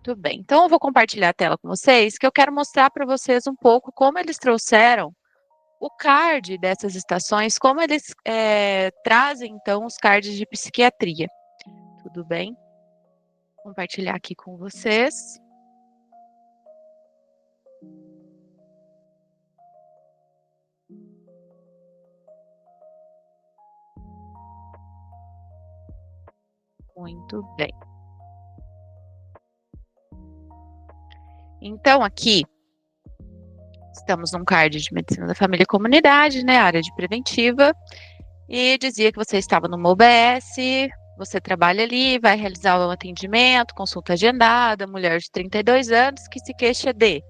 Muito bem. Então eu vou compartilhar a tela com vocês, que eu quero mostrar para vocês um pouco como eles trouxeram o card dessas estações, como eles trazem, então, os cards de psiquiatria. Tudo bem? Vou compartilhar aqui com vocês. Muito bem. Então, aqui, estamos num card de medicina da família e comunidade, né, área de preventiva, e dizia que você estava numa UBS, você trabalha ali, vai realizar o atendimento, consulta agendada, mulher de 32 anos que se queixa de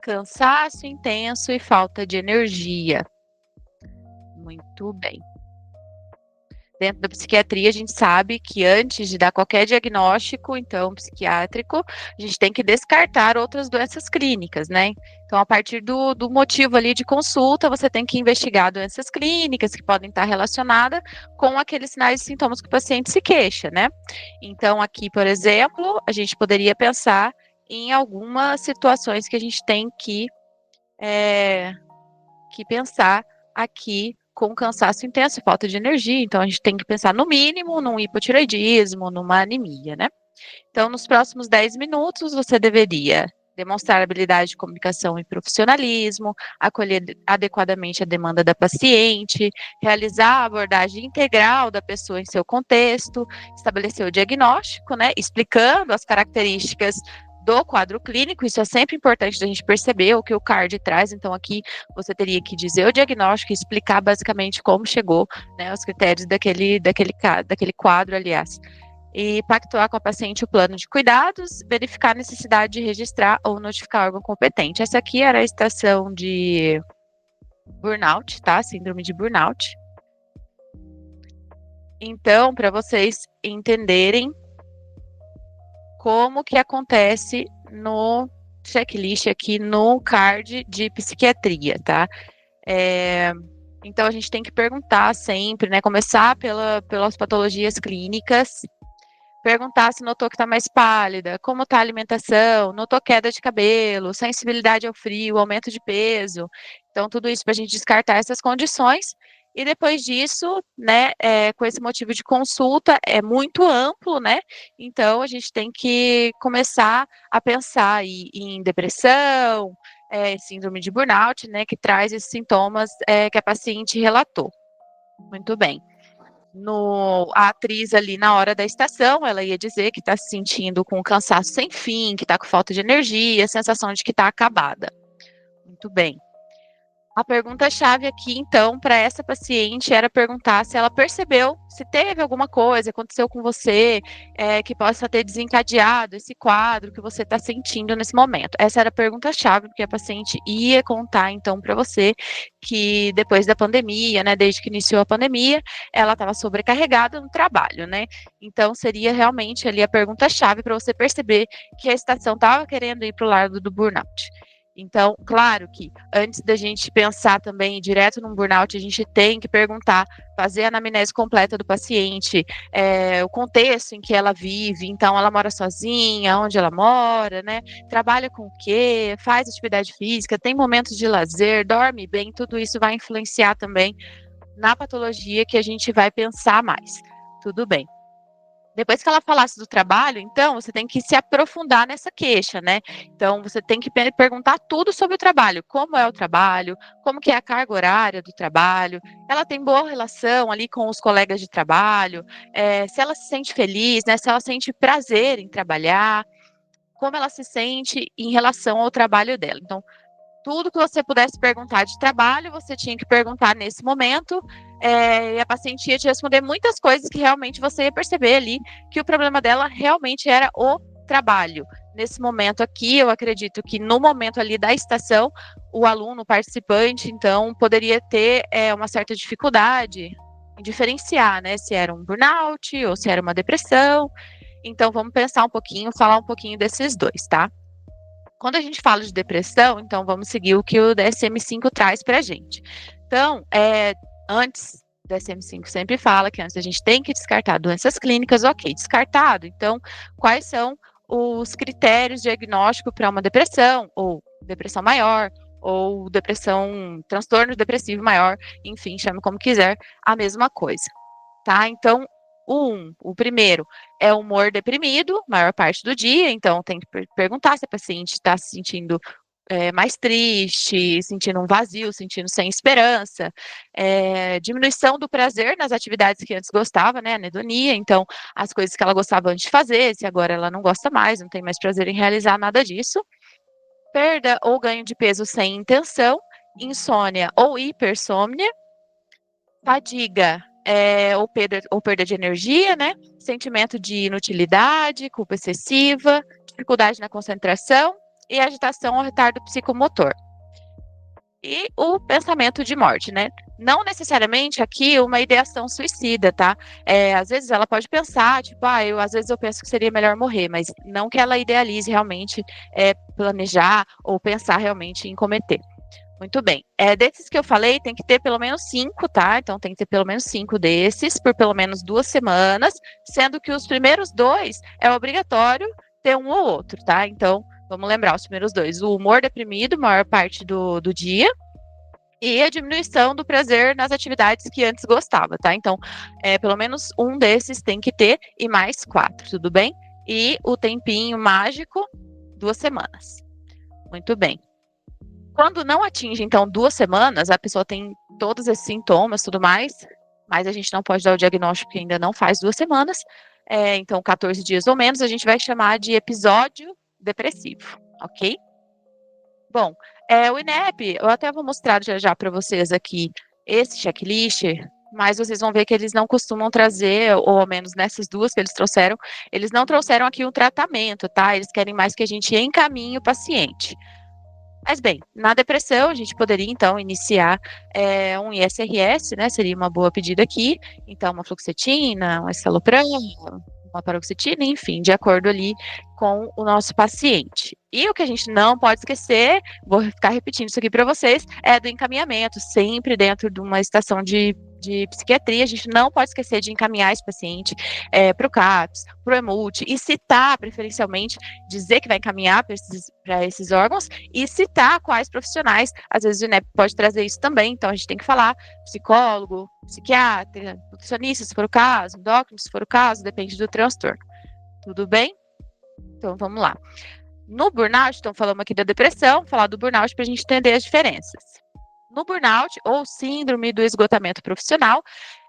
cansaço intenso e falta de energia. Muito bem. Dentro da psiquiatria, a gente sabe que antes de dar qualquer diagnóstico, então, psiquiátrico, a gente tem que descartar outras doenças clínicas, né? Então, a partir do motivo ali de consulta, você tem que investigar doenças clínicas que podem estar relacionadas com aqueles sinais e sintomas que o paciente se queixa, né? Então, aqui, por exemplo, a gente poderia pensar em algumas situações que a gente tem que pensar aqui com cansaço intenso e falta de energia. Então, a gente tem que pensar, no mínimo, num hipotireoidismo, numa anemia, né? Então, nos próximos 10 minutos, você deveria demonstrar habilidade de comunicação e profissionalismo, acolher adequadamente a demanda da paciente, realizar a abordagem integral da pessoa em seu contexto, estabelecer o diagnóstico, né, explicando as características do quadro clínico. Isso é sempre importante da gente perceber o que o CARD traz. Então, aqui você teria que dizer o diagnóstico e explicar basicamente como chegou, né, os critérios daquele quadro, aliás. E pactuar com a paciente o plano de cuidados, verificar a necessidade de registrar ou notificar o órgão competente. Essa aqui era a estação de burnout, tá? Síndrome de burnout. Então, para vocês entenderem como que acontece no checklist aqui no card de psiquiatria, tá? Então, a gente tem que perguntar sempre, né? Começar pelas patologias clínicas, perguntar se notou que está mais pálida, como está a alimentação, notou queda de cabelo, sensibilidade ao frio, aumento de peso. Então, tudo isso para a gente descartar essas condições. E depois disso, né, com esse motivo de consulta, é muito amplo, né? Então, a gente tem que começar a pensar em depressão, síndrome de burnout, né, que traz esses sintomas que a paciente relatou. Muito bem. A atriz ali na hora da estação, ela ia dizer que está se sentindo com cansaço sem fim, que está com falta de energia, sensação de que está acabada. Muito bem. A pergunta-chave aqui, então, para essa paciente era perguntar se ela percebeu se teve alguma coisa, aconteceu com você, que possa ter desencadeado esse quadro que você está sentindo nesse momento. Essa era a pergunta-chave, porque a paciente ia contar, então, para você que depois da pandemia, né, desde que iniciou a pandemia, ela estava sobrecarregada no trabalho, né? Então, seria realmente ali a pergunta-chave para você perceber que a estação estava querendo ir para o lado do burnout. Então, claro que antes da gente pensar também direto num burnout, a gente tem que perguntar, fazer a anamnese completa do paciente, o contexto em que ela vive. Então, ela mora sozinha, onde ela mora, né? Trabalha com o quê? Faz atividade física, tem momentos de lazer, dorme bem, tudo isso vai influenciar também na patologia que a gente vai pensar mais. Tudo bem. Depois que ela falasse do trabalho, então, você tem que se aprofundar nessa queixa, né? Então, você tem que perguntar tudo sobre o trabalho. Como é o trabalho? Como que é a carga horária do trabalho? Ela tem boa relação ali com os colegas de trabalho? Se ela se sente feliz, né? Se ela sente prazer em trabalhar? Como ela se sente em relação ao trabalho dela? Então, tudo que você pudesse perguntar de trabalho, você tinha que perguntar nesse momento, e a paciente ia te responder muitas coisas que realmente você ia perceber ali que o problema dela realmente era o trabalho. Nesse momento aqui, eu acredito que no momento ali da estação, o aluno, o participante, então, poderia ter uma certa dificuldade em diferenciar, né, se era um burnout ou se era uma depressão. Então, vamos pensar um pouquinho, falar um pouquinho desses dois, tá? Quando a gente fala de depressão, então vamos seguir o que o DSM-5 traz para a gente. Então, antes, o DSM-5 sempre fala que antes a gente tem que descartar doenças clínicas, ok, descartado. Então, quais são os critérios diagnósticos para uma depressão, ou depressão maior, ou depressão, transtorno depressivo maior, enfim, chame como quiser, a mesma coisa, tá? Então, o primeiro é o humor deprimido, maior parte do dia, então tem que perguntar se a paciente está se sentindo mais triste, sentindo um vazio, sentindo sem esperança, diminuição do prazer nas atividades que antes gostava, né, anedonia, então as coisas que ela gostava antes de fazer, se agora ela não gosta mais, não tem mais prazer em realizar nada disso, perda ou ganho de peso sem intenção, insônia ou hipersômnia, fadiga ou perda de energia, né? Sentimento de inutilidade, culpa excessiva, dificuldade na concentração e agitação ou retardo psicomotor. E o pensamento de morte, né? Não necessariamente aqui uma ideação suicida, tá? Às vezes ela pode pensar, tipo, às vezes eu penso que seria melhor morrer, mas não que ela idealize realmente planejar ou pensar realmente em cometer. Muito bem. Desses que eu falei, tem que ter pelo menos 5, tá? Então tem que ter pelo menos 5 desses por pelo menos 2 semanas, sendo que os primeiros 2 é obrigatório ter um ou outro, tá? Então, vamos lembrar os primeiros 2. O humor deprimido, maior parte do dia, e a diminuição do prazer nas atividades que antes gostava, tá? Então, pelo menos um desses tem que ter, e mais 4, tudo bem? E o tempinho mágico, 2 semanas. Muito bem. Quando não atinge, então, 2 semanas, a pessoa tem todos esses sintomas, tudo mais, mas a gente não pode dar o diagnóstico que ainda não faz 2 semanas, então 14 dias ou menos, a gente vai chamar de episódio depressivo, ok? Bom, o INEP, eu até vou mostrar já para vocês aqui esse checklist, mas vocês vão ver que eles não costumam trazer, ou ao menos nessas 2 que eles não trouxeram aqui um tratamento, tá? Eles querem mais que a gente encaminhe o paciente. Mas bem, na depressão a gente poderia então iniciar um ISRS, né? Seria uma boa pedida aqui. Então, uma fluoxetina, um escitalopram, uma paroxetina, enfim, de acordo ali com o nosso paciente. E o que a gente não pode esquecer, vou ficar repetindo isso aqui para vocês, é do encaminhamento, sempre dentro de uma estação de psiquiatria, a gente não pode esquecer de encaminhar esse paciente para o CAPS, para o EMULT, e citar, preferencialmente, dizer que vai encaminhar para esses órgãos e citar quais profissionais, às vezes o INEP pode trazer isso também, então a gente tem que falar psicólogo, psiquiatra, nutricionista, se for o caso, endócrino, se for o caso, depende do transtorno. Tudo bem? Então, vamos lá. No burnout, então, falamos aqui da depressão, falar do burnout para a gente entender as diferenças. No burnout, ou síndrome do esgotamento profissional,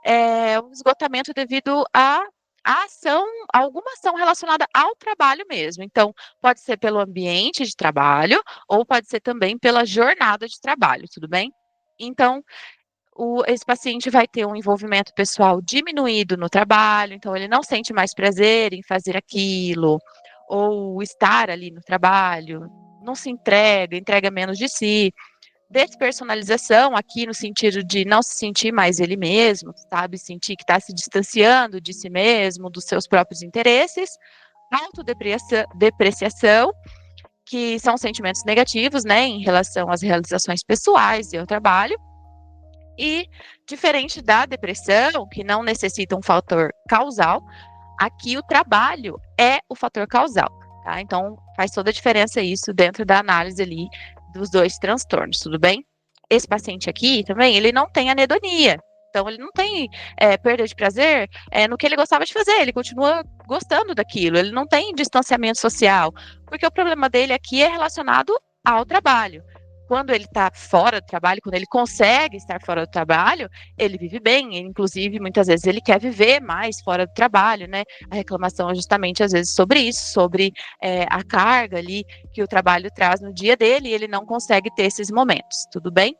é um esgotamento devido a alguma ação relacionada ao trabalho mesmo. Então, pode ser pelo ambiente de trabalho, ou pode ser também pela jornada de trabalho, tudo bem? Então, esse paciente vai ter um envolvimento pessoal diminuído no trabalho, então ele não sente mais prazer em fazer aquilo, ou estar ali no trabalho, não se entrega menos de si. Despersonalização, aqui no sentido de não se sentir mais ele mesmo, sabe? Sentir que está se distanciando de si mesmo, dos seus próprios interesses. Autodepreciação, que são sentimentos negativos, né, em relação às realizações pessoais e ao trabalho. E, diferente da depressão, que não necessita um fator causal, aqui o trabalho é o fator causal, tá? Então, faz toda a diferença isso dentro da análise ali dos 2 transtornos, tudo bem? Esse paciente aqui também, ele não tem anedonia, então ele não tem perda de prazer no que ele gostava de fazer, ele continua gostando daquilo, ele não tem distanciamento social, porque o problema dele aqui é relacionado ao trabalho. Quando ele está fora do trabalho, quando ele consegue estar fora do trabalho, ele vive bem, inclusive, muitas vezes ele quer viver mais fora do trabalho, né? A reclamação é justamente, às vezes, sobre isso, sobre a carga ali que o trabalho traz no dia dele, e ele não consegue ter esses momentos, tudo bem?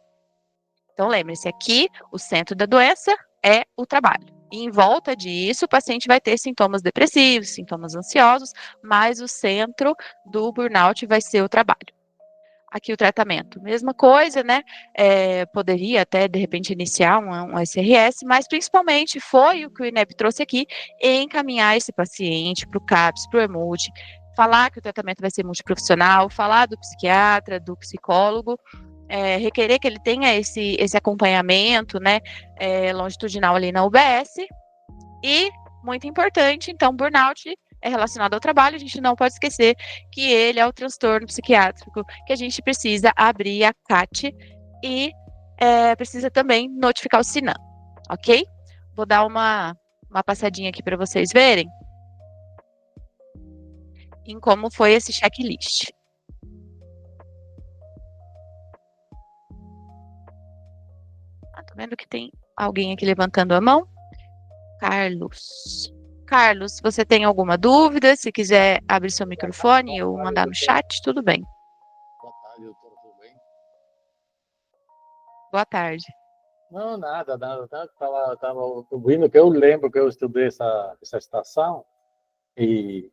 Então, lembre-se, aqui, o centro da doença é o trabalho. E em volta disso, o paciente vai ter sintomas depressivos, sintomas ansiosos, mas o centro do burnout vai ser o trabalho. Aqui o tratamento, mesma coisa, né? Poderia até, de repente, iniciar um SRS, mas principalmente foi o que o INEP trouxe aqui, encaminhar esse paciente para o CAPS, para o EMULT, falar que o tratamento vai ser multiprofissional, falar do psiquiatra, do psicólogo, requerer que ele tenha esse acompanhamento, né, longitudinal ali na UBS, e, muito importante, então, burnout é relacionado ao trabalho, a gente não pode esquecer que ele é o transtorno psiquiátrico, que a gente precisa abrir a CAT e precisa também notificar o SINAM, ok? Vou dar uma passadinha aqui para vocês verem em como foi esse checklist. Tô vendo que tem alguém aqui levantando a mão. Carlos. Carlos, você tem alguma dúvida? Se quiser abrir seu microfone ou mandar no chat, tudo bem. Boa tarde, doutor, tudo bem? Boa tarde. Não, nada. Tava ouvindo que eu lembro que eu estudei essa estação e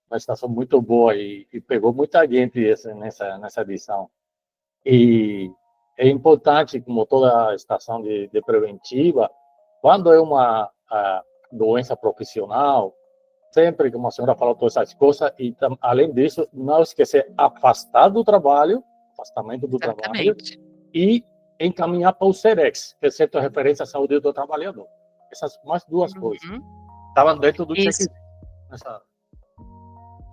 uma estação muito boa e pegou muita gente nessa edição. E é importante, como toda estação de preventiva, quando é uma doença profissional, sempre, como a senhora falou, todas essas coisas, e além disso, não esquecer afastar do trabalho, afastamento do trabalho, e encaminhar para o SEREX, que é Centro de Referência à Saúde do Trabalhador. Essas mais duas coisas. Estavam dentro do checklist.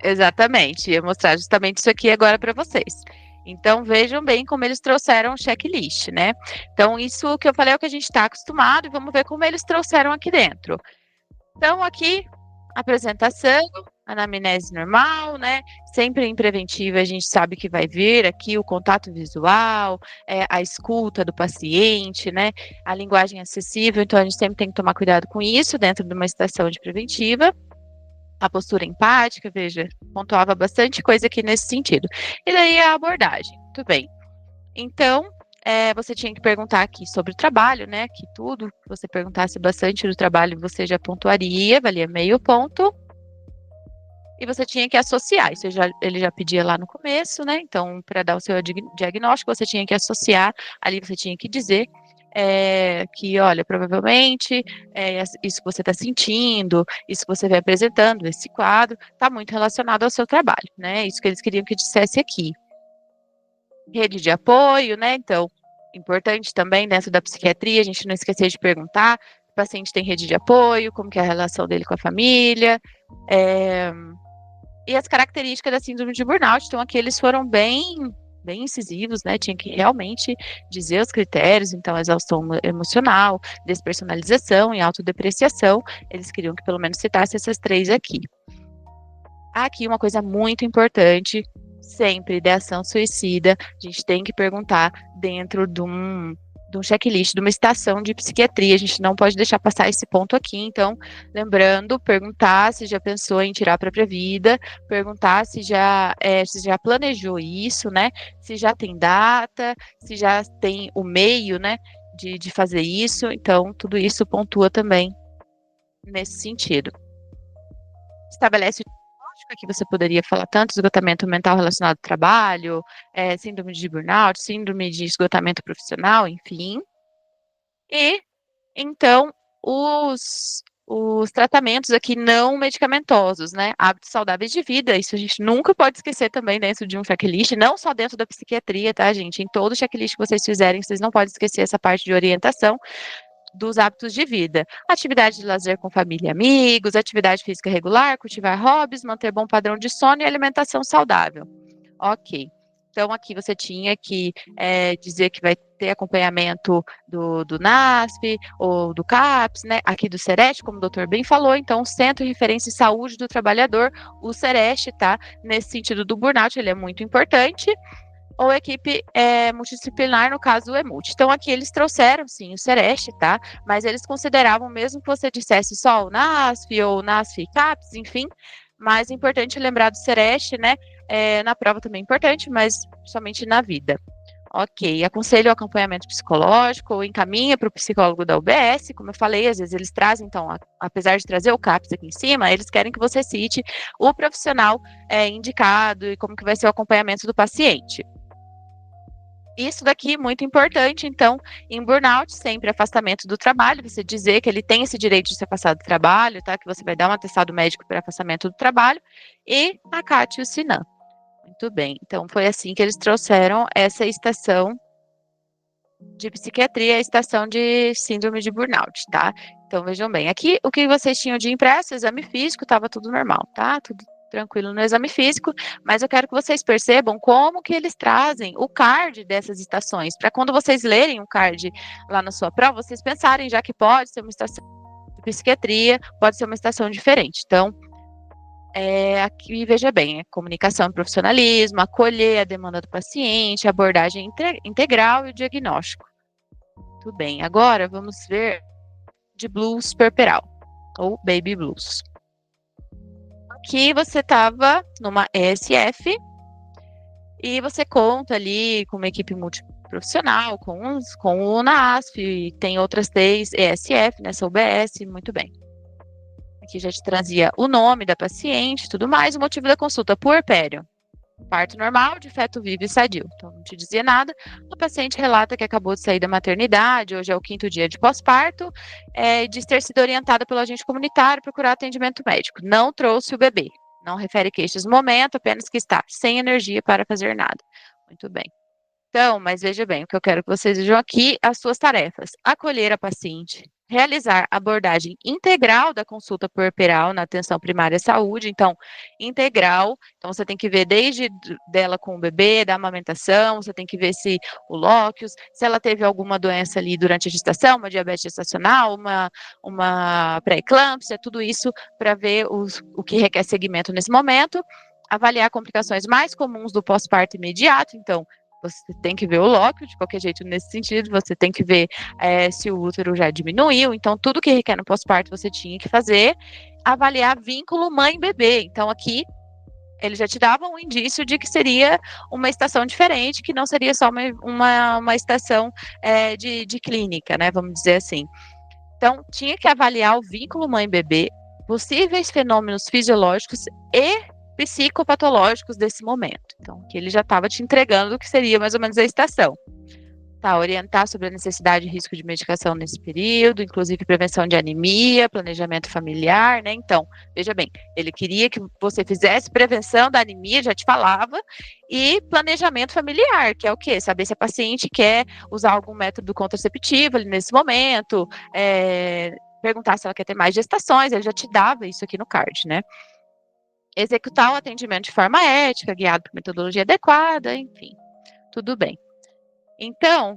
Exatamente, ia mostrar justamente isso aqui agora para vocês. Então, vejam bem como eles trouxeram o checklist, né? Então, isso que eu falei é o que a gente está acostumado, e vamos ver como eles trouxeram aqui dentro. Então, aqui, apresentação, anamnese normal, né? Sempre em preventiva a gente sabe que vai vir aqui o contato visual, a escuta do paciente, né? A linguagem acessível, então a gente sempre tem que tomar cuidado com isso dentro de uma estação de preventiva. A postura empática, veja, pontuava bastante coisa aqui nesse sentido. E daí a abordagem, muito bem. Então, você tinha que perguntar aqui sobre o trabalho, né? Que tudo que você perguntasse bastante do trabalho, você já pontuaria, valia meio ponto. E você tinha que associar, isso ele já pedia lá no começo, né? Então, para dar o seu diagnóstico, você tinha que associar, ali você tinha que dizer que, olha, provavelmente isso que você está sentindo, isso que você vem apresentando, esse quadro, está muito relacionado ao seu trabalho, né? Isso que eles queriam que dissesse aqui. Rede de apoio, né? Então, importante também dentro da psiquiatria, a gente não esquecer de perguntar, o paciente tem rede de apoio, como que é a relação dele com a família, e as características da síndrome de burnout. Então, aqui eles foram bem incisivos, né? Tinha que realmente dizer os critérios, então, exaustão emocional, despersonalização e autodepreciação. Eles queriam que pelo menos citasse essas 3 aqui. Aqui uma coisa muito importante, sempre ideação suicida, a gente tem que perguntar dentro de um checklist, de uma estação de psiquiatria, a gente não pode deixar passar esse ponto aqui. Então, lembrando, perguntar se já pensou em tirar a própria vida, perguntar se já planejou isso, né, se já tem data, se já tem o meio, né, de fazer isso. Então, tudo isso pontua também nesse sentido. Estabelece que você poderia falar tanto esgotamento mental relacionado ao trabalho, síndrome de burnout, síndrome de esgotamento profissional, enfim. E, então, os tratamentos aqui não medicamentosos, né? Hábitos saudáveis de vida, isso a gente nunca pode esquecer também dentro de um checklist, não só dentro da psiquiatria, tá, gente? Em todo checklist que vocês fizerem, vocês não podem esquecer essa parte de orientação dos hábitos de vida. Atividade de lazer com família e amigos, atividade física regular, cultivar hobbies, manter bom padrão de sono e alimentação saudável. Ok. Então, aqui você tinha que dizer que vai ter acompanhamento do NASP ou do CAPS, né? Aqui do SEREST, como o doutor bem falou. Então, o Centro de Referência em Saúde do Trabalhador, o SEREST, tá? Nesse sentido do burnout, ele é muito importante. Ou equipe multidisciplinar, no caso o EMULT. Então, aqui eles trouxeram, sim, o SEREST, tá? Mas eles consideravam, mesmo que você dissesse só o NASF ou NASF e CAPS, enfim, mais importante lembrar do SEREST, né? Na prova também é importante, mas somente na vida. Ok, aconselho o acompanhamento psicológico ou encaminha para o psicólogo da UBS, como eu falei, às vezes eles trazem, então, apesar de trazer o CAPS aqui em cima, eles querem que você cite o profissional indicado e como que vai ser o acompanhamento do paciente. Isso daqui, muito importante, então, em burnout, sempre afastamento do trabalho, você dizer que ele tem esse direito de se afastar do trabalho, tá? Que você vai dar um atestado médico para afastamento do trabalho, e a CAT e o SINAM. Muito bem, então foi assim que eles trouxeram essa estação de psiquiatria, a estação de síndrome de burnout, tá? Então, vejam bem, aqui o que vocês tinham de impresso, exame físico, estava tudo normal, tá? Tudo tranquilo no exame físico, mas eu quero que vocês percebam como que eles trazem o card dessas estações, para quando vocês lerem o card lá na sua prova, vocês pensarem já que pode ser uma estação de psiquiatria, pode ser uma estação diferente. Então, aqui, veja bem, comunicação e profissionalismo, acolher a demanda do paciente, abordagem integral e o diagnóstico. Tudo bem, agora vamos ver de blues puerperal, ou baby blues. Aqui você estava numa ESF e você conta ali com uma equipe multiprofissional, com o NASF, e tem outras 3 ESF nessa UBS, muito bem. Aqui já te trazia o nome da paciente, tudo mais, o motivo da consulta, puerpério. Parto normal, de feto vivo e sadio. Então, não te dizia nada. A paciente relata que acabou de sair da maternidade, hoje é o 5º dia de pós-parto, diz ter sido orientada pelo agente comunitário a procurar atendimento médico. Não trouxe o bebê. Não refere queixas no momento, apenas que está sem energia para fazer nada. Muito bem. Então, mas veja bem, o que eu quero que vocês vejam aqui, as suas tarefas. Acolher a paciente, realizar abordagem integral da consulta puerperal na atenção primária à saúde, então, integral, então você tem que ver desde dela com o bebê, da amamentação, você tem que ver se o lóquios, se ela teve alguma doença ali durante a gestação, uma diabetes gestacional, uma pré-eclâmpsia, tudo isso para ver o que requer segmento nesse momento, avaliar complicações mais comuns do pós-parto imediato, então, você tem que ver o lóquio, de qualquer jeito, nesse sentido, você tem que ver se o útero já diminuiu, então tudo que requer no pós-parto você tinha que fazer, avaliar vínculo mãe-bebê, então aqui ele já te dava um indício de que seria uma estação diferente, que não seria só uma estação de clínica, né, vamos dizer assim. Então, tinha que avaliar o vínculo mãe-bebê, possíveis fenômenos fisiológicos e psicopatológicos desse momento. Então, que ele já estava te entregando o que seria mais ou menos a estação. Tá, orientar sobre a necessidade e risco de medicação nesse período, inclusive prevenção de anemia, planejamento familiar, né? Então, veja bem, ele queria que você fizesse prevenção da anemia, já te falava, e planejamento familiar, que é o quê? Saber se a paciente quer usar algum método contraceptivo ali nesse momento, perguntar se ela quer ter mais gestações, ele já te dava isso aqui no card, né? Executar o atendimento de forma ética, guiado por metodologia adequada, enfim, tudo bem. Então,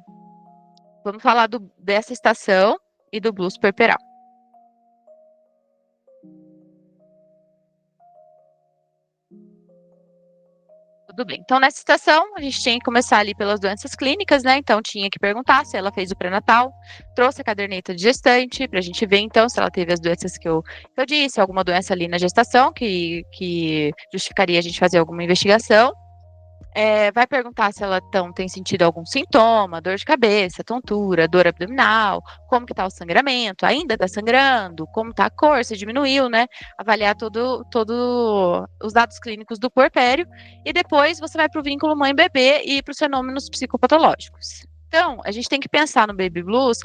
vamos falar dessa estação e do blues puerperal. Tudo bem. Então, nessa estação, a gente tinha que começar ali pelas doenças clínicas, né? Então, tinha que perguntar se ela fez o pré-natal, trouxe a caderneta de gestante, para a gente ver, então, se ela teve as doenças que eu disse, alguma doença ali na gestação que justificaria a gente fazer alguma investigação. Vai perguntar se ela tem sentido algum sintoma, dor de cabeça, tontura, dor abdominal, como que tá o sangramento, ainda está sangrando, como tá a cor, se diminuiu, né? Avaliar todo os dados clínicos do puerpério e depois você vai para o vínculo mãe-bebê e para os fenômenos psicopatológicos. Então, a gente tem que pensar no baby blues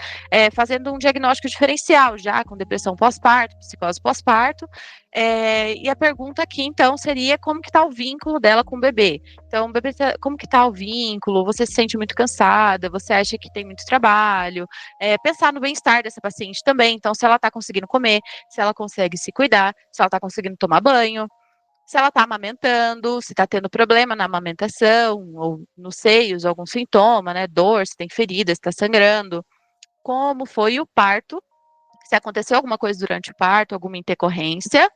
fazendo um diagnóstico diferencial já, com depressão pós-parto, psicose pós-parto, e a pergunta aqui, então, seria como que está o vínculo dela com o bebê. Então, bebê, como que está o vínculo? Você se sente muito cansada? Você acha que tem muito trabalho? Pensar no bem-estar dessa paciente também. Então, se ela está conseguindo comer, se ela consegue se cuidar, se ela está conseguindo tomar banho, se ela está amamentando, se está tendo problema na amamentação, ou nos seios, algum sintoma, né? Dor, se tem ferida, se está sangrando. Como foi o parto? Se aconteceu alguma coisa durante o parto, alguma intercorrência,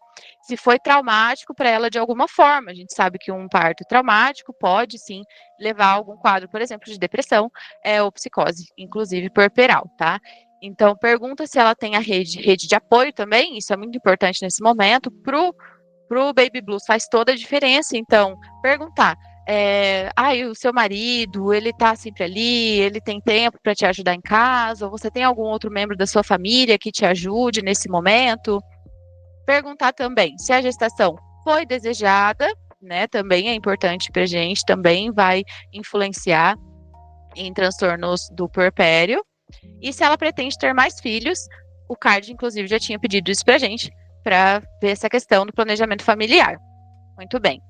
se foi traumático para ela de alguma forma. A gente sabe que um parto traumático pode, sim, levar a algum quadro, por exemplo, de depressão ou psicose, inclusive puerperal, tá? Então, pergunta se ela tem a rede de apoio também, isso é muito importante nesse momento, pro baby blues faz toda a diferença. Então, perguntar, o seu marido, ele tá sempre ali, ele tem tempo para te ajudar em casa, ou você tem algum outro membro da sua família que te ajude nesse momento? Perguntar também se a gestação foi desejada, né? Também é importante pra gente, também vai influenciar em transtornos do puerpério. E se ela pretende ter mais filhos, o CARD, inclusive, já tinha pedido isso pra gente, para ver essa questão do planejamento familiar. Muito bem.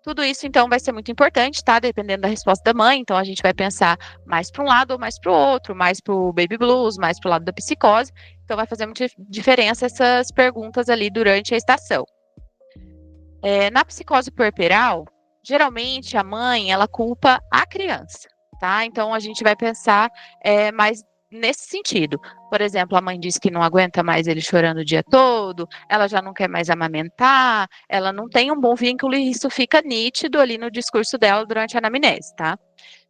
Tudo isso, então, vai ser muito importante, tá? Dependendo da resposta da mãe. Então, a gente vai pensar mais para um lado ou mais para o outro, mais para o baby blues, mais para o lado da psicose. Então, vai fazer muita diferença essas perguntas ali durante a estação. Na psicose puerperal, geralmente a mãe, ela culpa a criança, tá? Então, a gente vai pensar mais nesse sentido. Por exemplo, a mãe diz que não aguenta mais ele chorando o dia todo, ela já não quer mais amamentar, ela não tem um bom vínculo e isso fica nítido ali no discurso dela durante a anamnese, tá?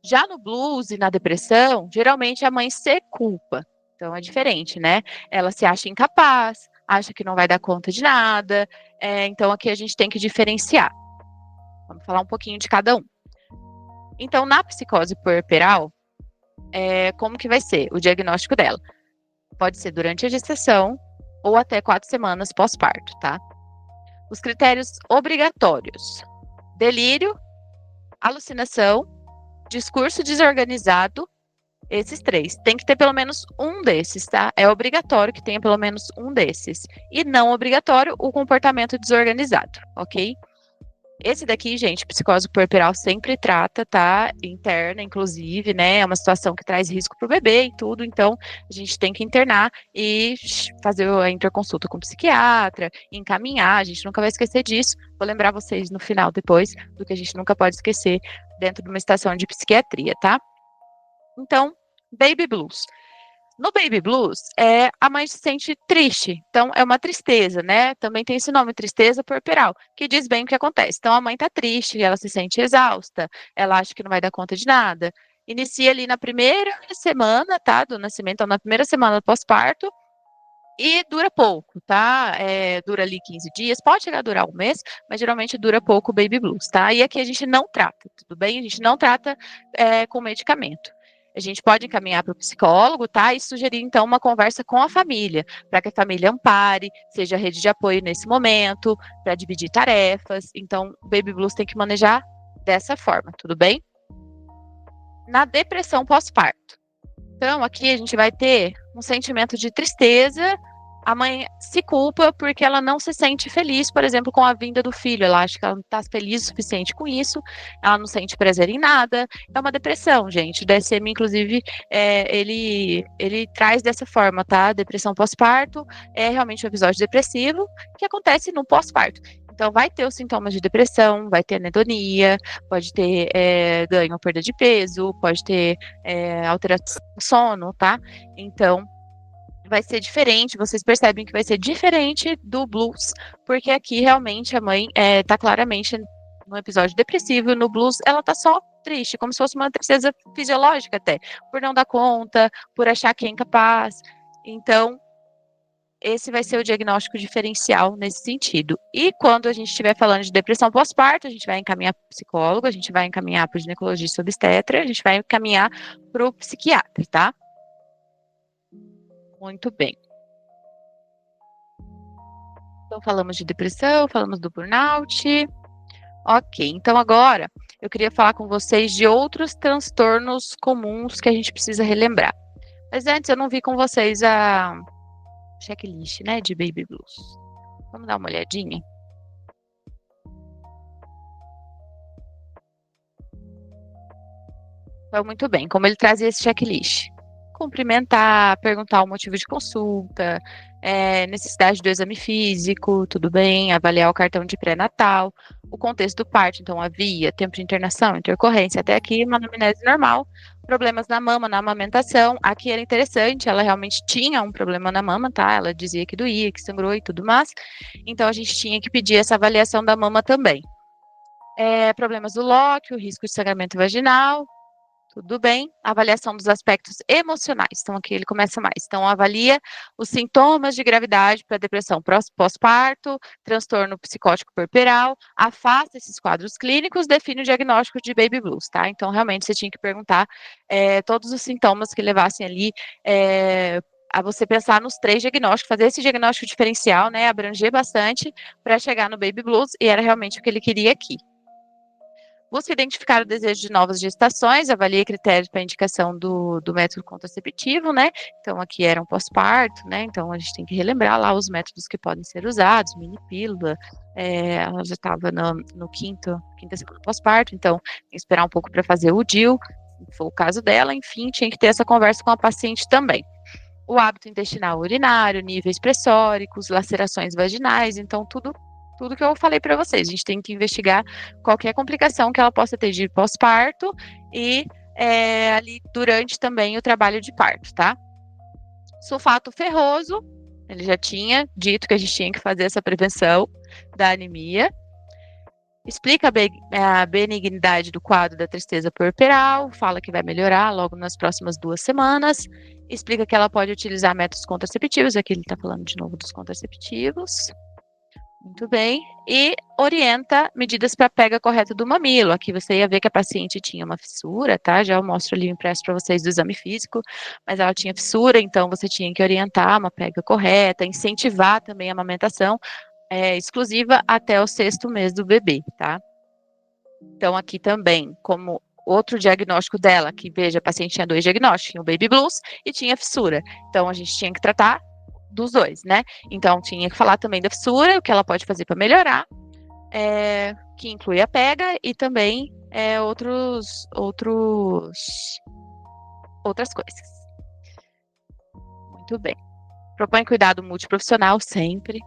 Já no blues e na depressão, geralmente a mãe se culpa. Então é diferente, né? Ela se acha incapaz, acha que não vai dar conta de nada. Então aqui a gente tem que diferenciar. Vamos falar um pouquinho de cada um. Então, na psicose puerperal, como que vai ser o diagnóstico dela? Pode ser durante a gestação ou até 4 semanas pós-parto, tá? Os critérios obrigatórios: delírio, alucinação, discurso desorganizado, esses 3. Tem que ter pelo menos um desses, tá? É obrigatório que tenha pelo menos um desses. E não obrigatório o comportamento desorganizado, ok? Esse daqui, gente, psicose puerperal sempre trata, tá? Interna, inclusive, né? É uma situação que traz risco para o bebê e tudo, então a gente tem que internar e fazer a interconsulta com o psiquiatra, encaminhar, a gente nunca vai esquecer disso. Vou lembrar vocês no final, depois, do que a gente nunca pode esquecer dentro de uma estação de psiquiatria, tá? Então, baby blues. No baby blues, a mãe se sente triste, então é uma tristeza, né? Também tem esse nome, tristeza puerperal, que diz bem o que acontece. Então a mãe tá triste, ela se sente exausta, ela acha que não vai dar conta de nada. Inicia ali na primeira semana, tá? Do nascimento, então na primeira semana do pós-parto, e dura pouco, tá? Dura ali 15 dias, pode chegar a durar um mês, mas geralmente dura pouco o baby blues, tá? E aqui a gente não trata, tudo bem? A gente não trata com medicamento. A gente pode encaminhar para o psicólogo, tá? E sugerir, então, uma conversa com a família, para que a família ampare, seja rede de apoio nesse momento, para dividir tarefas. Então, o baby blues tem que manejar dessa forma, tudo bem? Na depressão pós-parto. Então, aqui a gente vai ter um sentimento de tristeza. A mãe se culpa porque ela não se sente feliz, por exemplo, com a vinda do filho. Ela acha que ela não está feliz o suficiente com isso, ela não sente prazer em nada. É uma depressão, gente. O DSM, inclusive, ele traz dessa forma, tá? Depressão pós-parto é realmente um episódio depressivo que acontece no pós-parto. Então, vai ter os sintomas de depressão, vai ter anedonia, pode ter ganho ou perda de peso, pode ter alteração do sono, tá? Então, vai ser diferente, vocês percebem que vai ser diferente do blues, porque aqui realmente a mãe tá claramente no episódio depressivo, no blues ela tá só triste, como se fosse uma tristeza fisiológica até, por não dar conta, por achar que é incapaz. Então, esse vai ser o diagnóstico diferencial nesse sentido. E quando a gente estiver falando de depressão pós-parto, a gente vai encaminhar para o psicólogo, a gente vai encaminhar para o ginecologista obstetra, a gente vai encaminhar para o psiquiatra, tá? Muito bem. Então, falamos de depressão, falamos do burnout. Ok, então agora eu queria falar com vocês de outros transtornos comuns que a gente precisa relembrar. Mas antes eu não vi com vocês a checklist, né, de baby blues. Vamos dar uma olhadinha? Então, muito bem, como ele trazia esse checklist? Cumprimentar, perguntar o motivo de consulta, necessidade do exame físico, tudo bem, avaliar o cartão de pré-natal, o contexto do parto, então a via, tempo de internação, intercorrência, até aqui uma anamnese normal, problemas na mama, na amamentação, aqui era interessante, ela realmente tinha um problema na mama, tá? Ela dizia que doía, que sangrou e tudo mais, então a gente tinha que pedir essa avaliação da mama também. Problemas do lóquio, risco de sangramento vaginal, tudo bem, avaliação dos aspectos emocionais. Então, aqui ele começa mais. Então, avalia os sintomas de gravidade para depressão pós-parto, transtorno psicótico puerperal, afasta esses quadros clínicos, define o diagnóstico de baby blues, tá? Então, realmente, você tinha que perguntar todos os sintomas que levassem ali a você pensar nos 3 diagnósticos, fazer esse diagnóstico diferencial, né? Abranger bastante para chegar no baby blues, e era realmente o que ele queria aqui. Busca identificar o desejo de novas gestações, avalie critérios para indicação do método contraceptivo, né? Então, aqui era um pós-parto, né? Então, a gente tem que relembrar lá os métodos que podem ser usados, mini pílula, ela já estava no quinta semana pós-parto, então, tem que esperar um pouco para fazer o DIU, se for o caso dela, enfim, tinha que ter essa conversa com a paciente também. o hábito intestinal urinário, níveis pressóricos, lacerações vaginais, então tudo que eu falei para vocês. A gente tem que investigar qualquer complicação que ela possa ter de pós-parto e ali durante também o trabalho de parto, tá? Sulfato ferroso, ele já tinha dito que a gente tinha que fazer essa prevenção da anemia. Explica a benignidade do quadro da tristeza puerperal, fala que vai melhorar logo nas próximas 2 semanas. Explica que ela pode utilizar métodos contraceptivos, aqui ele está falando de novo dos contraceptivos. Muito bem. E orienta medidas para a pega correta do mamilo. Aqui você ia ver que a paciente tinha uma fissura, tá? Já eu mostro ali o impresso para vocês do exame físico, mas ela tinha fissura, então você tinha que orientar uma pega correta, incentivar também a amamentação exclusiva até o 6º mês do bebê, tá? Então, aqui também, como outro diagnóstico dela, que veja, a paciente tinha 2 diagnósticos, tinha o baby blues e tinha fissura. Então, a gente tinha que tratar dos 2, né? Então, tinha que falar também da fissura, o que ela pode fazer para melhorar, que inclui a pega e também outras coisas. Muito bem. Propõe cuidado multiprofissional sempre.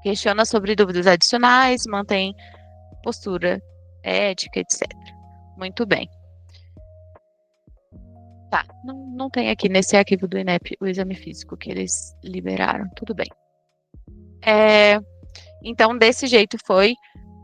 Questiona sobre dúvidas adicionais, mantém postura ética, etc. Muito bem. Tá, não tem aqui nesse arquivo do INEP o exame físico que eles liberaram, tudo bem. Então, desse jeito foi.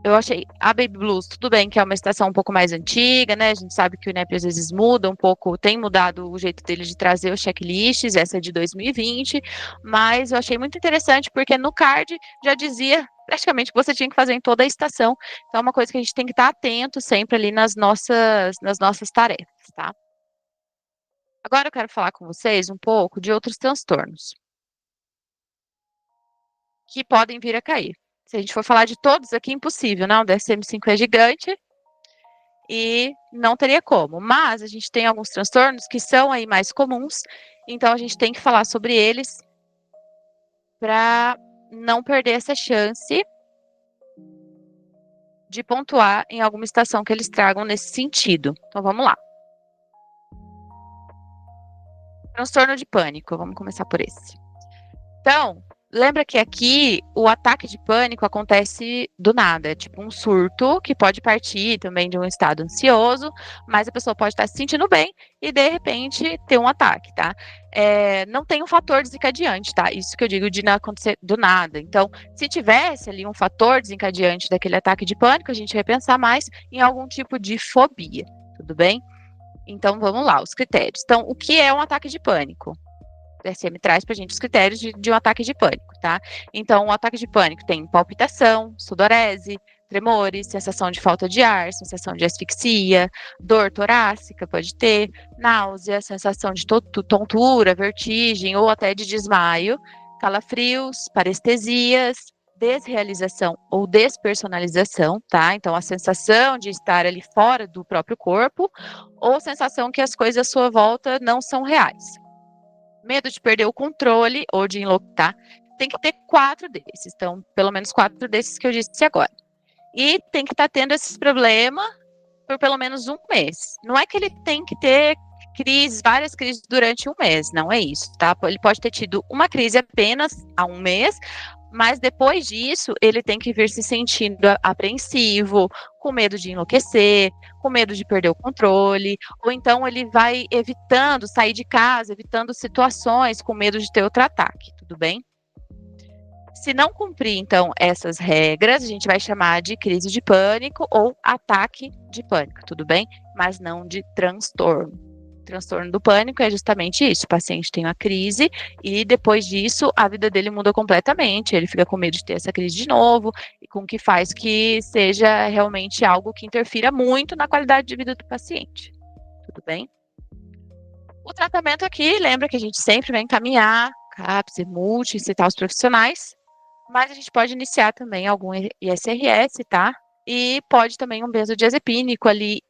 Eu achei a Baby Blues, tudo bem que é uma estação um pouco mais antiga, né? A gente sabe que o INEP às vezes muda um pouco, tem mudado o jeito dele de trazer os checklists, essa é de 2020, mas eu achei muito interessante porque no card já dizia praticamente que você tinha que fazer em toda a estação. Então, é uma coisa que a gente tem que estar atento sempre ali nas nossas tarefas, tá? Agora eu quero falar com vocês um pouco de outros transtornos que podem vir a cair. Se a gente for falar de todos aqui, impossível, não? O DSM-5 é gigante e não teria como. Mas a gente tem alguns transtornos que são aí mais comuns, então a gente tem que falar sobre eles para não perder essa chance de pontuar em alguma estação que eles tragam nesse sentido. Então vamos lá. Transtorno de pânico, vamos começar por esse. Então, lembra que aqui o ataque de pânico acontece do nada, é tipo um surto que pode partir também de um estado ansioso, mas a pessoa pode estar se sentindo bem e de repente ter um ataque, tá? Não tem um fator desencadeante, tá? Isso que eu digo de não acontecer do nada. Então, se tivesse ali um fator desencadeante daquele ataque de pânico, a gente vai pensar mais em algum tipo de fobia, tudo bem? Então, vamos lá, os critérios. Então, o que é um ataque de pânico? O DSM traz para a gente os critérios de um ataque de pânico, tá? Então, o ataque de pânico tem palpitação, sudorese, tremores, sensação de falta de ar, sensação de asfixia, dor torácica pode ter, náusea, sensação de tontura, vertigem ou até de desmaio, calafrios, parestesias, desrealização ou despersonalização, tá? Então, a sensação de estar ali fora do próprio corpo ou sensação que as coisas à sua volta não são reais. Medo de perder o controle ou de enlouquecer, tem que ter 4 desses. Então, pelo menos 4 desses que eu disse agora. E tem que estar tendo esses problemas por pelo menos 1 mês. Não é que ele tem que ter várias crises durante 1 mês, não é isso, tá? Ele pode ter tido uma crise apenas há 1 mês, mas depois disso, ele tem que vir se sentindo apreensivo, com medo de enlouquecer, com medo de perder o controle, ou então ele vai evitando sair de casa, evitando situações com medo de ter outro ataque, tudo bem? Se não cumprir, então, essas regras, a gente vai chamar de crise de pânico ou ataque de pânico, tudo bem? Mas não de transtorno. O transtorno do pânico é justamente isso: o paciente tem uma crise e depois disso a vida dele muda completamente, ele fica com medo de ter essa crise de novo, e com que faz que seja realmente algo que interfira muito na qualidade de vida do paciente, tudo bem? O tratamento aqui, lembra que a gente sempre vai encaminhar CAPS, multi, citar os profissionais, mas a gente pode iniciar também algum ISRS, tá? E pode também um benzodiazepínico ali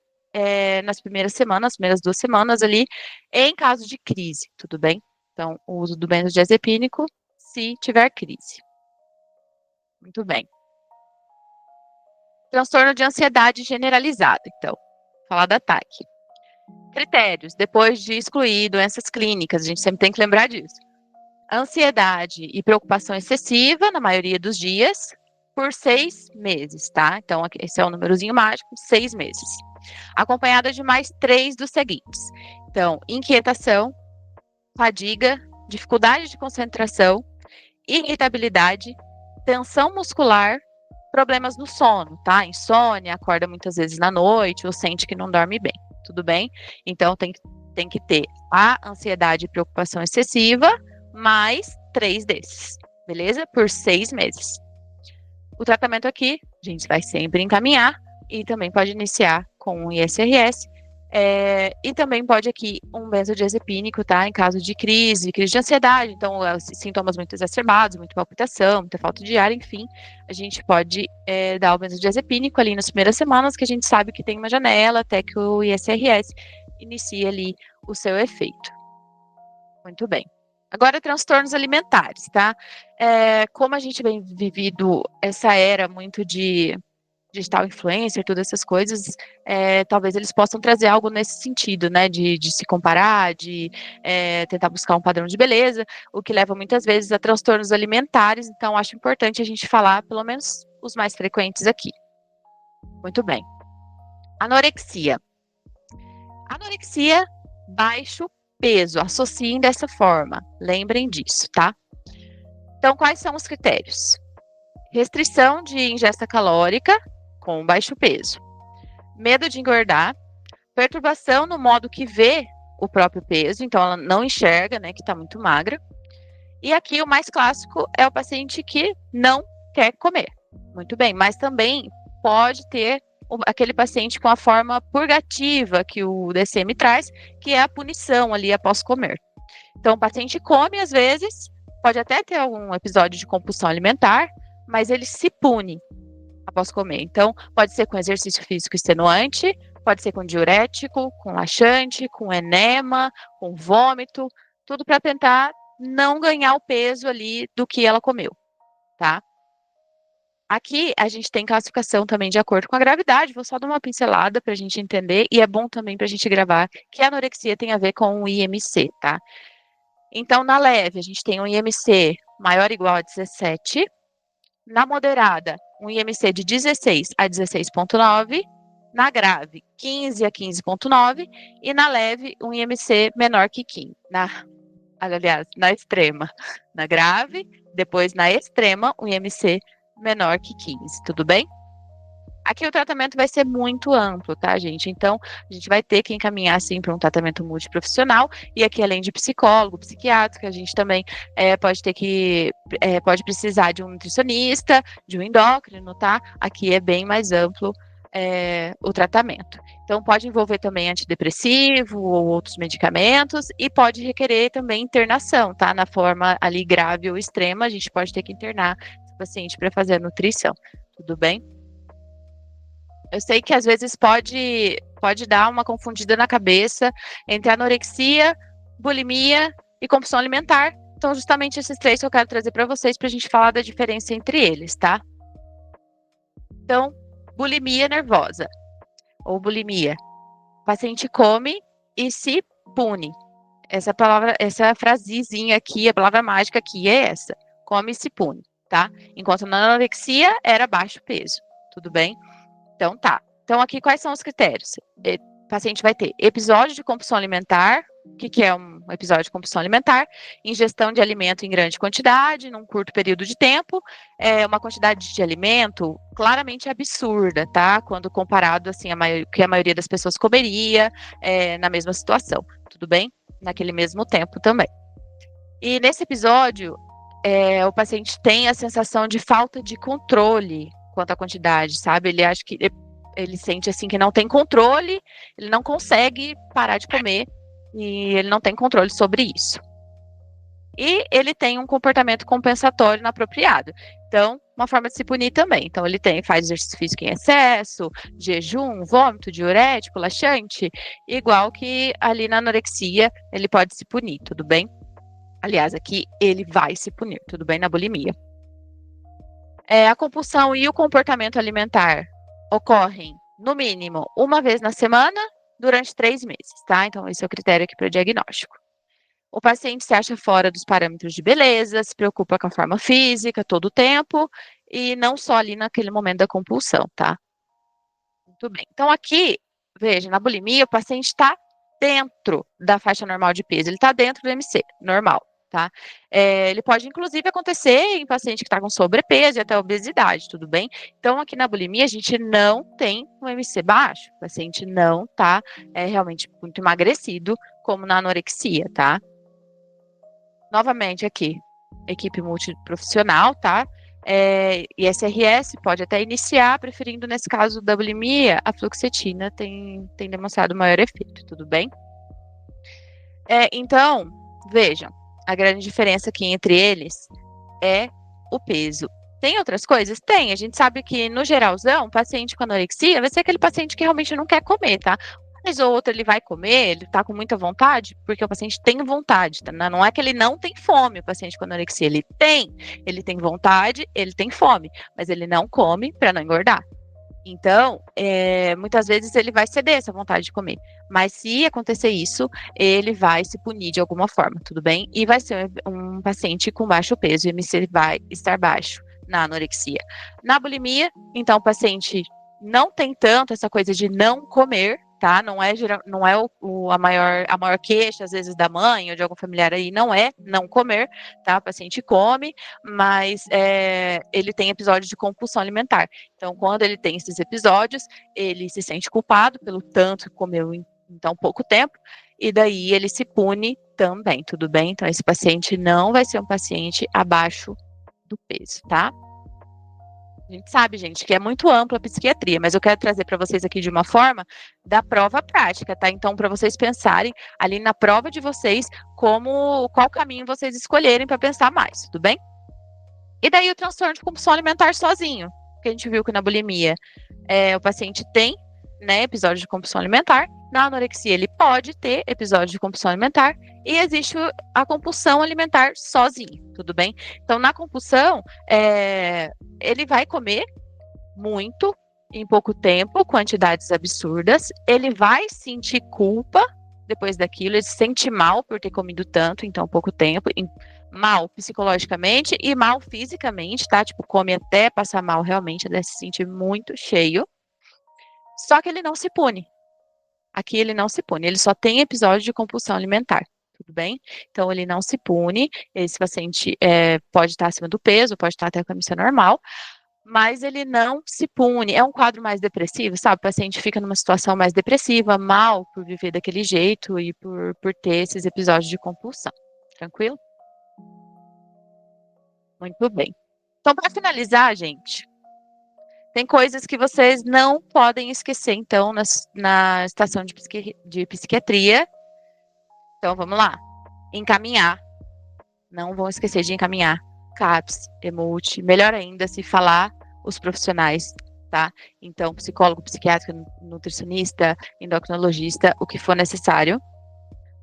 nas primeiras 2 semanas ali, em caso de crise, tudo bem? Então, o uso do benzodiazepínico se tiver crise. Muito bem. Transtorno de ansiedade generalizada, então, falar do ataque. critérios, depois de excluir doenças clínicas, a gente sempre tem que lembrar disso. Ansiedade e preocupação excessiva, na maioria dos dias, por 6 meses, tá? Então, esse é o númerozinho mágico, 6 meses. Acompanhada de mais 3 dos seguintes. Então, inquietação, fadiga, dificuldade de concentração, irritabilidade, tensão muscular, problemas no sono, tá? Insônia, acorda muitas vezes na noite ou sente que não dorme bem, tudo bem? Então, tem que ter a ansiedade e preocupação excessiva, mais 3 desses, beleza? Por 6 meses. O tratamento aqui, a gente vai sempre encaminhar e também pode iniciar com um ISRS, e também pode aqui um benzodiazepínico, tá? Em caso de crise de ansiedade, então sintomas muito exacerbados, muita palpitação, muita falta de ar, enfim, a gente pode dar o benzodiazepínico ali nas primeiras semanas, que a gente sabe que tem uma janela até que o ISRS inicie ali o seu efeito. Muito bem. Agora, transtornos alimentares, tá? Como a gente vem vivido essa era muito de digital influencer, todas essas coisas, talvez eles possam trazer algo nesse sentido, né, de se comparar, de tentar buscar um padrão de beleza, o que leva muitas vezes a transtornos alimentares, então acho importante a gente falar, pelo menos, os mais frequentes aqui. Muito bem. Anorexia. Anorexia, baixo peso, associem dessa forma, lembrem disso, tá? Então, quais são os critérios? Restrição de ingesta calórica com baixo peso, medo de engordar, perturbação no modo que vê o próprio peso, então ela não enxerga, né, que está muito magra. E aqui o mais clássico é o paciente que não quer comer. Muito bem, mas também pode ter aquele paciente com a forma purgativa que o DCM traz, que é a punição ali após comer. Então, o paciente come às vezes, pode até ter algum episódio de compulsão alimentar, mas ele se pune após comer. Então, pode ser com exercício físico extenuante, pode ser com diurético, com laxante, com enema, com vômito, tudo para tentar não ganhar o peso ali do que ela comeu, tá? Aqui a gente tem classificação também de acordo com a gravidade, vou só dar uma pincelada para a gente entender, e é bom também para a gente gravar que a anorexia tem a ver com o IMC, tá? Então, na leve, a gente tem um IMC maior ou igual a 17, na moderada, um IMC de 16 a 16,9, na grave, 15 a 15,9, e na leve, um IMC menor que 15, aliás, na extrema, na grave, depois na extrema, um IMC menor que 15, tudo bem? Aqui o tratamento vai ser muito amplo, tá, gente? Então, a gente vai ter que encaminhar, assim, para um tratamento multiprofissional, e aqui, além de psicólogo, psiquiatra, a gente também pode precisar de um nutricionista, de um endócrino, tá? Aqui é bem mais amplo o tratamento. Então, pode envolver também antidepressivo ou outros medicamentos, e pode requerer também internação, tá? Na forma ali grave ou extrema, a gente pode ter que internar o paciente para fazer a nutrição, tudo bem? Eu sei que às vezes pode dar uma confundida na cabeça entre anorexia, bulimia e compulsão alimentar. Então, justamente esses 3 que eu quero trazer para vocês para a gente falar da diferença entre eles, tá? Então, bulimia nervosa ou bulimia. O paciente come e se pune. Essa palavra, essa frasezinha aqui, a palavra mágica aqui é essa: come e se pune, tá? Enquanto na anorexia era baixo peso, tudo bem? Então, tá. Então, aqui, quais são os critérios? O paciente vai ter episódio de compulsão alimentar. O que é um episódio de compulsão alimentar? Ingestão de alimento em grande quantidade, num curto período de tempo. Uma quantidade de alimento claramente absurda, tá? Quando comparado, assim, que a maioria das pessoas comeria na mesma situação. Tudo bem? Naquele mesmo tempo também. E nesse episódio, o paciente tem a sensação de falta de controle quanto à quantidade, sabe? Ele acha que ele sente assim que não tem controle, ele não consegue parar de comer e ele não tem controle sobre isso. E ele tem um comportamento compensatório inapropriado. Então, uma forma de se punir também. Então, ele faz exercício físico em excesso, jejum, vômito, diurético, laxante, igual que ali na anorexia ele pode se punir, tudo bem? Aliás, aqui ele vai se punir, tudo bem? Na bulimia. A compulsão e o comportamento alimentar ocorrem, no mínimo, uma vez na semana durante 3 meses, tá? Então, esse é o critério aqui para o diagnóstico. O paciente se acha fora dos parâmetros de beleza, se preocupa com a forma física todo o tempo, e não só ali naquele momento da compulsão, tá? Muito bem. Então, aqui, veja, na bulimia, o paciente está dentro da faixa normal de peso, ele está dentro do MC, normal, tá? Ele pode, inclusive, acontecer em paciente que está com sobrepeso e até obesidade, tudo bem? Então, aqui na bulimia, a gente não tem um MC baixo, o paciente não está realmente muito emagrecido, como na anorexia, tá? Novamente aqui, equipe multiprofissional, tá? ISRS pode até iniciar, preferindo, nesse caso da bulimia, a fluoxetina tem demonstrado maior efeito, tudo bem? Então, vejam, a grande diferença aqui entre eles é o peso. Tem outras coisas? Tem. A gente sabe que, no geralzão, o paciente com anorexia vai ser aquele paciente que realmente não quer comer, tá? Vez ou outra ele vai comer, ele tá com muita vontade, porque o paciente tem vontade, tá? Não é que ele não tem fome, o paciente com anorexia, ele tem vontade, ele tem fome, mas ele não come para não engordar. Então, muitas vezes ele vai ceder essa vontade de comer, mas se acontecer isso, ele vai se punir de alguma forma, tudo bem? E vai ser um paciente com baixo peso, o MC vai estar baixo na anorexia. Na bulimia, então, o paciente não tem tanto essa coisa de não comer, tá? Não é a maior queixa, às vezes, da mãe ou de algum familiar aí, não é não comer, tá? O paciente come, mas ele tem episódios de compulsão alimentar. Então, quando ele tem esses episódios, ele se sente culpado pelo tanto que comeu em tão pouco tempo, e daí ele se pune também, tudo bem? Então, esse paciente não vai ser um paciente abaixo do peso, tá? A gente sabe, gente, que é muito ampla a psiquiatria, mas eu quero trazer para vocês aqui de uma forma da prova prática, tá? Então, para vocês pensarem ali na prova de vocês, qual caminho vocês escolherem para pensar mais, tudo bem? E daí o transtorno de compulsão alimentar sozinho, que a gente viu que na bulimia o paciente tem, né, episódio de compulsão alimentar. Na anorexia ele pode ter episódio de compulsão alimentar e existe a compulsão alimentar sozinho, tudo bem? Então, na compulsão, ele vai comer muito em pouco tempo, quantidades absurdas, ele vai sentir culpa depois daquilo, ele se sente mal por ter comido tanto em tão pouco tempo, mal psicologicamente e mal fisicamente, tá? Tipo, come até passar mal realmente, ele se sentir muito cheio. Só que ele não se pune. Aqui ele não se pune, ele só tem episódio de compulsão alimentar, tudo bem? Então ele não se pune, esse paciente pode estar acima do peso, pode estar até com a missa normal, mas ele não se pune. É um quadro mais depressivo, sabe? O paciente fica numa situação mais depressiva, mal por viver daquele jeito e por ter esses episódios de compulsão. Tranquilo? Muito bem. Então, para finalizar, gente, tem coisas que vocês não podem esquecer, então, na estação de psiquiatria. Então, vamos lá. Encaminhar. Não vão esquecer de encaminhar. CAPS, EMULT, melhor ainda se falar os profissionais, tá? Então, psicólogo, psiquiatra, nutricionista, endocrinologista, o que for necessário.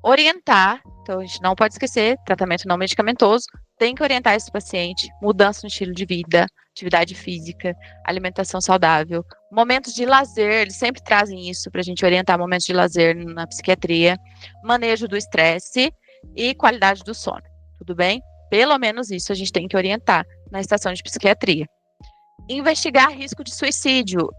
Orientar, então a gente não pode esquecer, tratamento não medicamentoso, tem que orientar esse paciente, mudança no estilo de vida, atividade física, alimentação saudável, momentos de lazer, eles sempre trazem isso para a gente orientar momentos de lazer na psiquiatria, manejo do estresse e qualidade do sono, tudo bem? Pelo menos isso a gente tem que orientar na estação de psiquiatria. Investigar risco de suicídio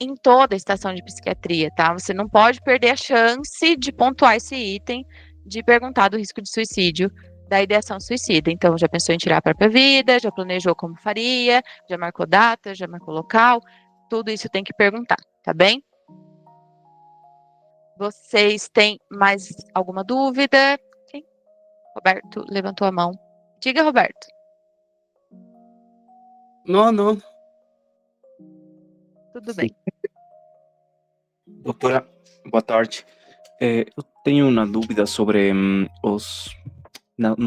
em toda a estação de psiquiatria, tá? Você não pode perder a chance de pontuar esse item, de perguntar do risco de suicídio, da ideação suicida. Então, já pensou em tirar a própria vida, já planejou como faria, já marcou data, já marcou local, tudo isso tem que perguntar, tá bem? Vocês têm mais alguma dúvida? Sim. Roberto levantou a mão. Diga, Roberto. Não. Tudo bem. Doutora, boa tarde. Eu tenho uma dúvida sobre nos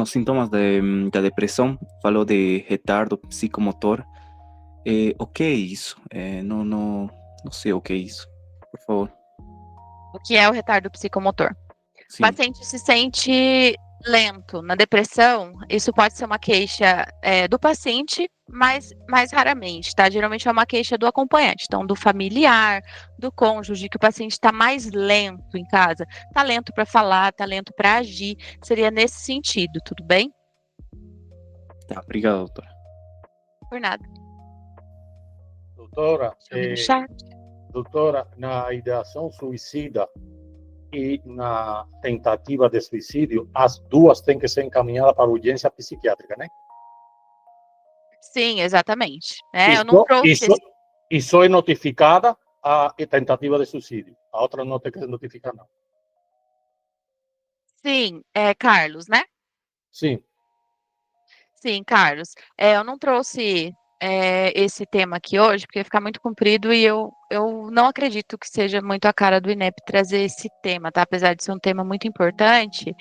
sintomas da depressão. Falou de retardo psicomotor. O que é isso? Não sei o que é isso. Por favor. O que é o retardo psicomotor? Sim. O paciente se sente lento. Na depressão, isso pode ser uma queixa do paciente mais raramente, tá? Geralmente é uma queixa do acompanhante, então do familiar, do cônjuge, que o paciente está mais lento em casa, tá lento para falar, tá lento para agir, seria nesse sentido, tudo bem? Tá, obrigado, doutora. Por nada. Doutora, Deixa eu ver no chat. doutora, na ideação suicida e na tentativa de suicídio, as duas têm que ser encaminhadas para urgência psiquiátrica, né? Sim, exatamente. E Eu não trouxe só é notificada a tentativa de suicídio. A outra não tem que notificar, não. Sim, Carlos, né? Sim. Sim, Carlos. Eu não trouxe esse tema aqui hoje, porque ia ficar muito comprido e eu não acredito que seja muito a cara do INEP trazer esse tema, tá? Apesar de ser um tema muito importante,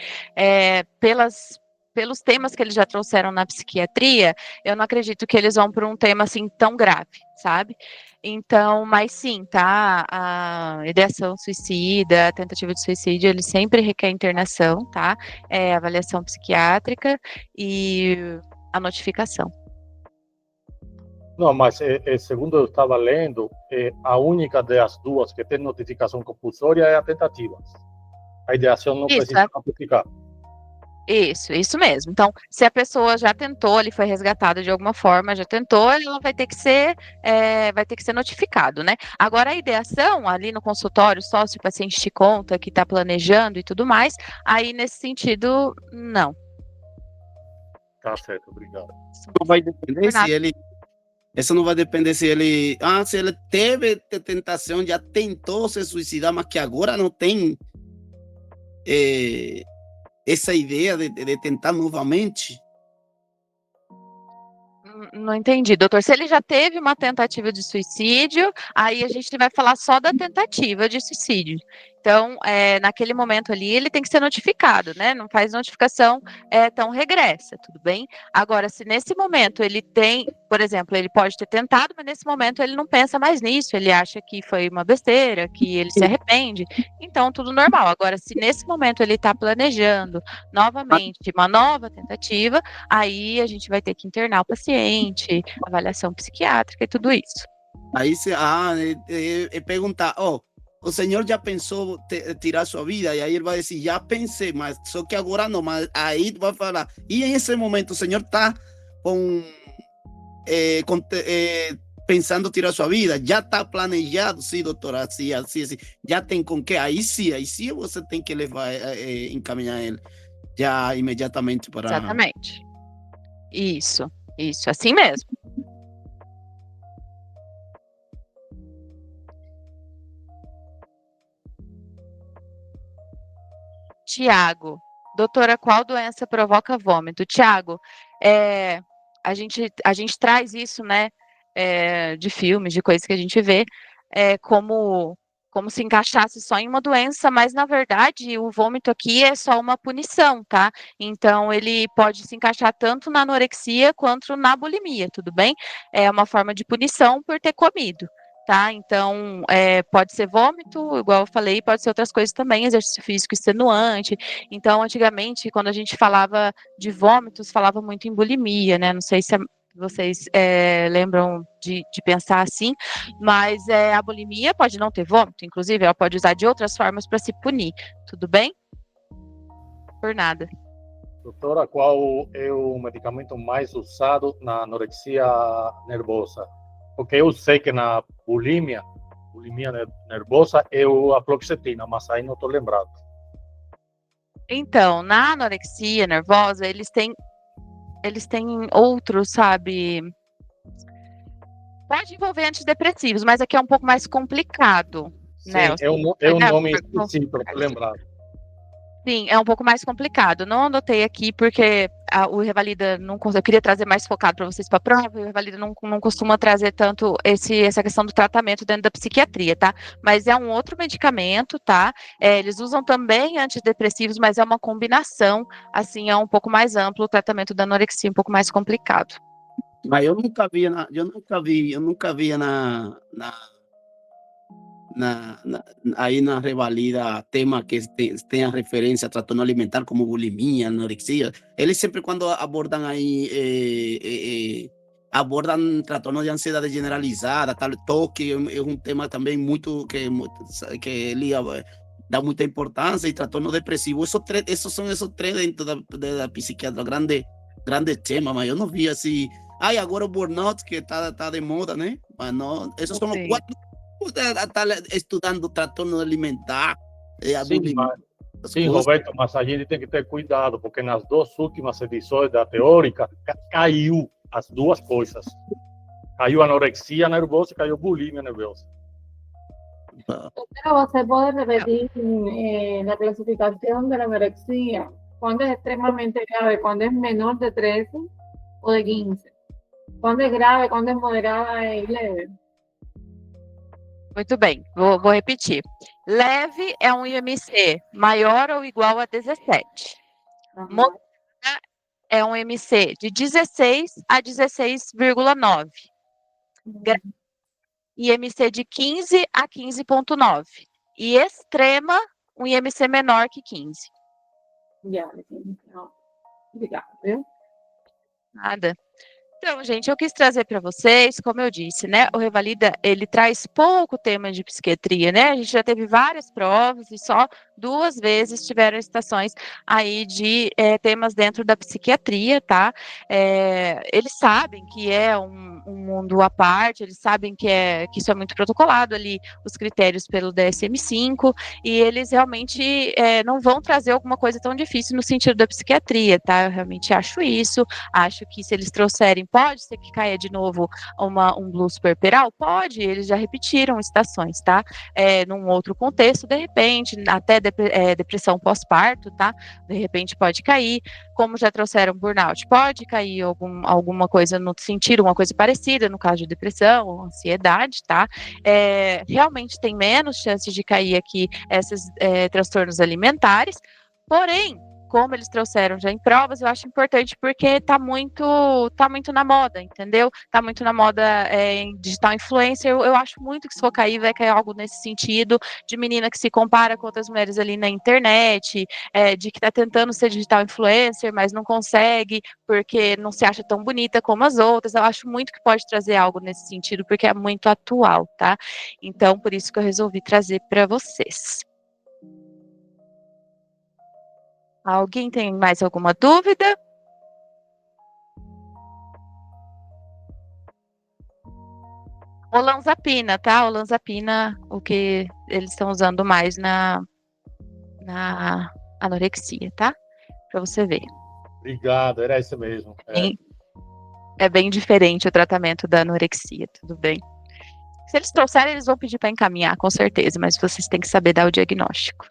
pelos temas que eles já trouxeram na psiquiatria, eu não acredito que eles vão para um tema assim tão grave, sabe? Então, mas sim, tá? A ideação suicida, a tentativa de suicídio, ele sempre requer internação, tá? Avaliação psiquiátrica e a notificação. Não, mas segundo eu estava lendo, a única das duas que tem notificação compulsória é a tentativa. A ideação não precisa notificar. Isso mesmo. Então, se a pessoa já tentou, ele foi resgatada de alguma forma, já tentou, ela vai ter que ser notificado, né? Agora, a ideação, ali no consultório, só se o paciente te conta que está planejando e tudo mais, aí nesse sentido, não. Tá certo, obrigado. Não vai depender se ele. Isso não vai depender se ele. Se ele teve tentação, já tentou se suicidar, mas que agora não tem essa ideia de tentar novamente. Não entendi, doutor. Se ele já teve uma tentativa de suicídio, aí a gente vai falar só da tentativa de suicídio. Então, naquele momento ali, ele tem que ser notificado, né? Não faz notificação tão regressa, tudo bem? Agora, se nesse momento ele tem, por exemplo, ele pode ter tentado, mas nesse momento ele não pensa mais nisso, ele acha que foi uma besteira, que ele se arrepende, então tudo normal. Agora, se nesse momento ele está planejando novamente uma nova tentativa, aí a gente vai ter que internar o paciente, avaliação psiquiátrica e tudo isso. Aí se perguntar, o senhor já pensou tirar sua vida? E aí ele vai dizer, já pensei, mas só que agora não. Mas aí vai falar, e em esse momento o senhor está pensando tirar sua vida? Já está planejado? Sim, doutora, assim, já tem com que? Aí sim você tem que levar, encaminhar ele já imediatamente para... Exatamente. Isso, assim mesmo. Tiago, doutora, qual doença provoca vômito? Tiago, a gente traz isso, né, de filmes, de coisas que a gente vê, como se encaixasse só em uma doença, mas na verdade o vômito aqui é só uma punição, tá? Então ele pode se encaixar tanto na anorexia quanto na bulimia, tudo bem? É uma forma de punição por ter comido. Tá? Então, pode ser vômito, igual eu falei, pode ser outras coisas também, exercício físico extenuante. Então, antigamente, quando a gente falava de vômitos, falava muito em bulimia, né? Não sei se vocês lembram de pensar assim, mas a bulimia pode não ter vômito, inclusive, ela pode usar de outras formas para se punir, tudo bem? Por nada. Doutora, qual é o medicamento mais usado na anorexia nervosa? Porque eu sei que na bulimia nervosa é a fluoxetina, mas aí não estou lembrado. Então, na anorexia nervosa, eles têm outros, sabe? Pode envolver antidepressivos, mas aqui é um pouco mais complicado. Sim, né? É um nome específico, estou lembrado. Sim, é um pouco mais complicado. Não anotei aqui porque o Revalida não eu queria trazer mais focado para vocês para a prova, e o Revalida não costuma trazer tanto essa questão do tratamento dentro da psiquiatria, tá? Mas é um outro medicamento, tá? Eles usam também antidepressivos, mas é uma combinação, assim, é um pouco mais amplo o tratamento da anorexia, um pouco mais complicado. Mas eu nunca via aí na Revalida tema que tenha referência a transtorno alimentar como bulimia, anorexia. Eles sempre quando abordam aí abordam transtornos de ansiedade generalizada, tal, toque é um tema também muito que ele dá muita importância, e transtorno depressivo. Esos são esos três dentro da psiquiatria, grande tema, mas eu não vi assim. Ai, agora o burnout que tá de moda, né? Mas não, esses são os Sim. quatro. Tá estudando transtorno alimentar, a Sim, bulimia, sim, Roberto, mas a gente tem que ter cuidado, porque nas 2 últimas edições da teórica caiu as 2 coisas. Caiu anorexia nervosa e caiu bulimia nervosa. Pero você pode repetir la clasificación de la anorexia. Cuando es extremadamente grave, cuando es menor de 13 o de 15. Cuando es grave, cuando es moderada y leve. Muito bem, vou repetir. Leve é um IMC maior ou igual a 17. Moderada é um IMC de 16 a 16,9. IMC de 15 a 15,9. E extrema, um IMC menor que 15. Ya, obrigada, viu? Nada. Então, gente, eu quis trazer para vocês, como eu disse, né? O Revalida, ele traz pouco tema de psiquiatria, né? A gente já teve várias provas e só 2 vezes tiveram estações aí de temas dentro da psiquiatria, tá? Eles sabem que é um mundo à parte, eles sabem que isso é muito protocolado ali, os critérios pelo DSM-5, e eles realmente não vão trazer alguma coisa tão difícil no sentido da psiquiatria, tá? Eu realmente acho isso. Acho que se eles trouxerem, pode ser que caia de novo um blues puerperal? Pode, eles já repetiram estações, tá? Num outro contexto, de repente, até depressão pós-parto, tá? De repente pode cair. Como já trouxeram burnout, pode cair alguma coisa no sentido, uma coisa parecida, no caso de depressão, ansiedade, tá? Realmente tem menos chances de cair aqui esses transtornos alimentares, porém, como eles trouxeram já em provas, eu acho importante porque tá muito na moda, entendeu? Tá muito na moda em digital influencer. Eu acho muito que se for cair, vai cair algo nesse sentido, de menina que se compara com outras mulheres ali na internet, de que tá tentando ser digital influencer, mas não consegue, porque não se acha tão bonita como as outras. Eu acho muito que pode trazer algo nesse sentido, porque é muito atual, tá? Então, por isso que eu resolvi trazer para vocês. Alguém tem mais alguma dúvida? Olanzapina, tá? Olanzapina, o que eles estão usando mais na anorexia, tá? Para você ver. Obrigado, era isso mesmo. É bem diferente o tratamento da anorexia, tudo bem? Se eles trouxerem, eles vão pedir para encaminhar, com certeza, mas vocês têm que saber dar o diagnóstico.